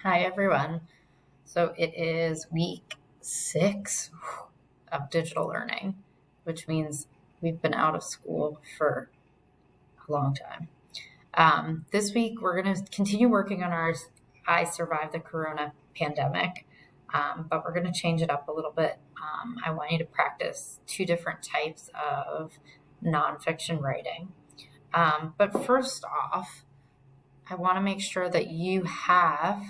Hi, everyone. So it is week 6 of digital learning, which means we've been out of school for a long time. This week, we're going to continue working on our I Survived the Corona pandemic, but we're going to change it up a little bit. I want you to practice 2 different types of nonfiction writing. But first off, I want to make sure that you have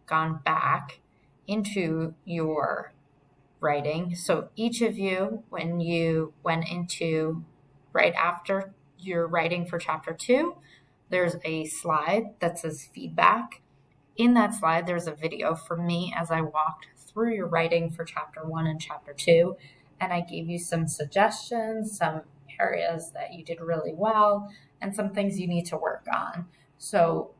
gone back into your writing. So each of you, when you went into right after your writing for chapter 2, there's a slide that says feedback. In that slide, there's a video from me as I walked through your writing for chapter 1 and chapter 2. And I gave you some suggestions, some areas that you did really well, and some things you need to work on. So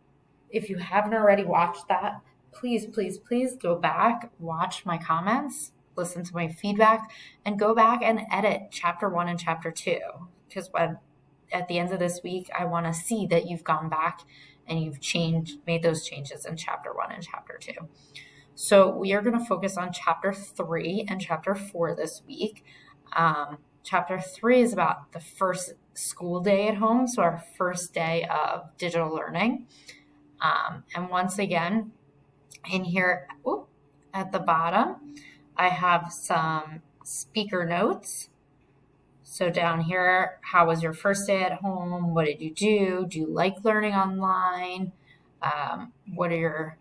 if you haven't already watched that, please, please, please go back, watch my comments, listen to my feedback, and go back and edit chapter 1 and chapter 2. Because at the end of this week, I want to see that you've gone back and you've made those changes in chapter 1 and chapter 2. So we are going to focus on chapter 3 and chapter 4 this week. Chapter 3 is about the first school day at home, so our first day of digital learning. And once again, in here at the bottom, I have some speaker notes. So down here, how was your first day at home? What did you do? Do you like learning online? What are your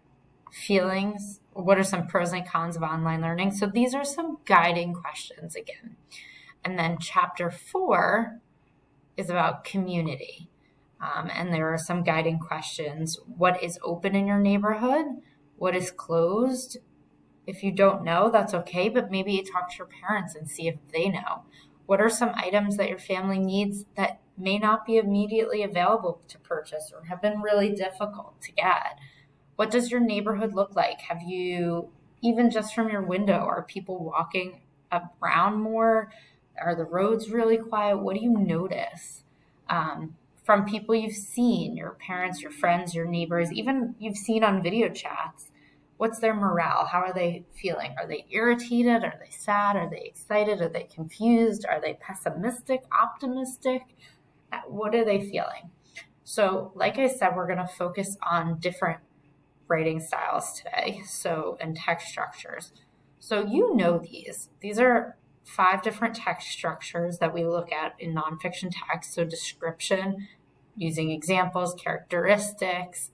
feelings? What are some pros and cons of online learning? So these are some guiding questions again. And then chapter 4 is about community. And there are some guiding questions. What is open in your neighborhood? What is closed? If you don't know, that's okay, but maybe talk to your parents and see if they know. What are some items that your family needs that may not be immediately available to purchase or have been really difficult to get? What does your neighborhood look like? Have you, even just from your window, are people walking around more? Are the roads really quiet? What do you notice? From people you've seen, your parents, your friends, your neighbors, even you've seen on video chats, what's their morale? How are they feeling? Are they irritated? Are they sad? Are they excited? Are they confused? Are they pessimistic, optimistic? What are they feeling? So, like I said, we're going to focus on different writing styles today, and text structures. So you know these. These are 5 different text structures that we look at in nonfiction text. So description, using examples, characteristics,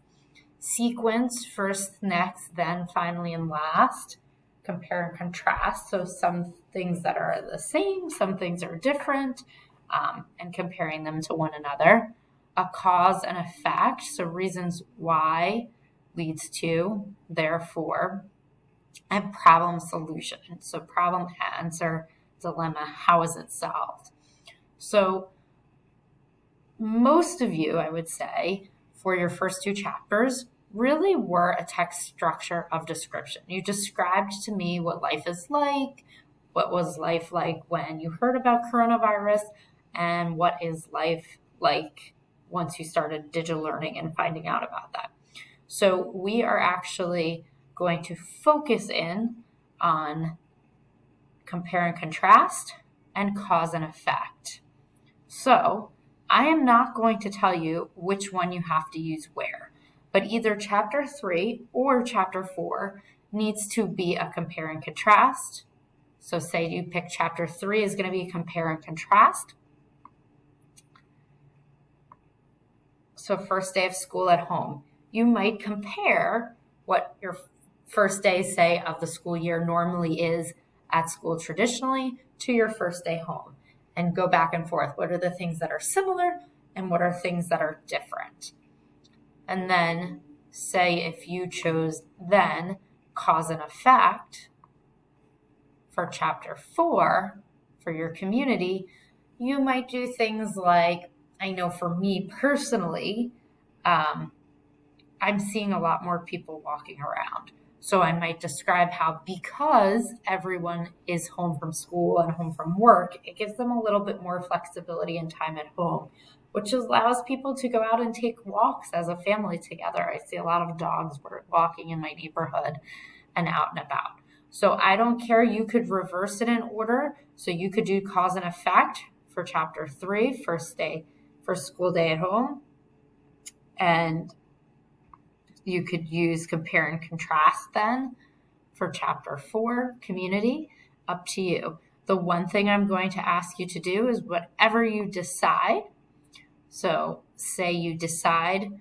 sequence, first, next, then, finally, and last, compare and contrast. So some things that are the same, some things are different, and comparing them to one another. A cause and effect, so reasons why leads to, therefore, and problem solution. So problem, answer, dilemma, how is it solved? So most of you, I would say, for your first 2 chapters, really were a text structure of description. You described to me what life is like, what was life like when you heard about coronavirus, and what is life like once you started digital learning and finding out about that. So we are actually going to focus in on compare and contrast and cause and effect. So I am not going to tell you which one you have to use where, but either chapter 3 or chapter 4 needs to be a compare and contrast. So say you pick chapter 3 is going to be compare and contrast. So first day of school at home. You might compare what your first day, say, of the school year normally is at school traditionally to your first day home and go back and forth. What are the things that are similar and what are things that are different? And then say if you chose then cause and effect for chapter 4 for your community, you might do things like, I know for me personally, I'm seeing a lot more people walking around. So I might describe how because everyone is home from school and home from work, it gives them a little bit more flexibility and time at home. which allows people to go out and take walks as a family together. I see a lot of dogs walking in my neighborhood and out and about. So I don't care. You could reverse it in order. So you could do cause and effect for chapter 3, first school day at home. And you could use compare and contrast then for chapter 4, community. Up to you. The one thing I'm going to ask you to do is whatever you decide. So say you decide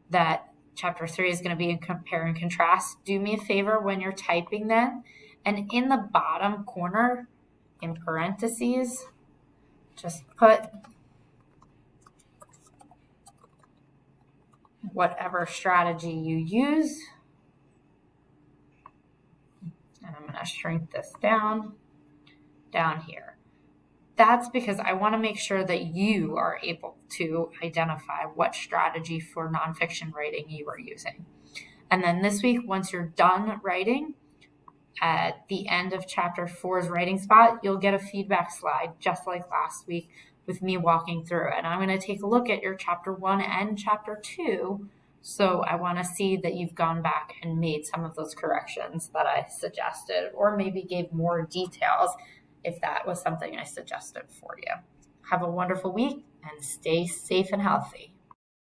that chapter 3 is going to be in compare and contrast. Do me a favor when you're typing then, and in the bottom corner, in parentheses, just put whatever strategy you use. And I'm going to shrink this down here. That's because I want to make sure that you are able to identify what strategy for nonfiction writing you are using. And then this week, once you're done writing, at the end of chapter 4's writing spot, you'll get a feedback slide, just like last week, with me walking through. And I'm going to take a look at your chapter 1 and chapter 2. So I want to see that you've gone back and made some of those corrections that I suggested, or maybe gave more details if that was something I suggested for you. Have a wonderful week and stay safe and healthy.